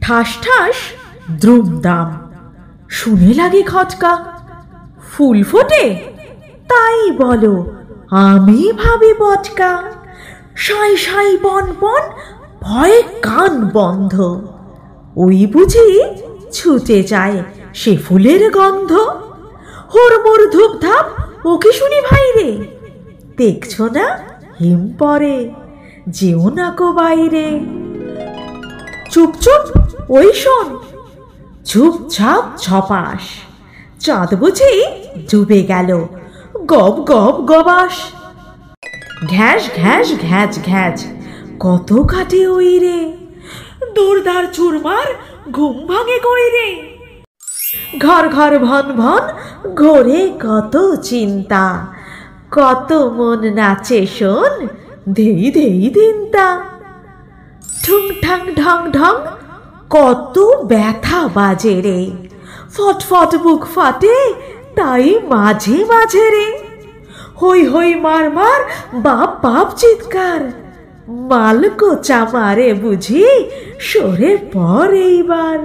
ঠাস ঠাস দ্রুমদাম, শুনে লাগে খটকা। ফুল ফোটে? তাই বলো, আমি ভাবি বটকা। সাঁই সাঁই বন বন, ভয়ে কান বন্ধ। ওই বুঝি ছুটে যায় সে ফুলের গন্ধ। হুড়মুড় ধূপধাপ, ও কি শুনি ভাই রে, দেখছো না হিম পরে, যেও না কো বাইরে। চুপ চুপ, ওই শোন, ঝুপঝাপ ঝপাস, চাঁদ বুঝি ডুবে গেল, গব গব গবাস। ঘ্যাস ঘ্যাস ঘ্যাচ ঘ্যাচ, কত কাটে ওই রে, দূরদার চুরমার, ঘুম ভাঙে কই রে। ঘর ঘর ভন ভন, ঘোরে কত চিন্তা, কত মন নাচে শোন, ধেই ধেই দিনতা। ঠুং ঠাং ঢং ঢং, কত ব্যথা বাজে রে, ফটফট বুক ফাটে, তাই মাঝে মাঝে রে। হই হই মার মার, বাপ বাপ চিৎকার, মাল কোচা মারে বুঝি, সরে পর এইবার।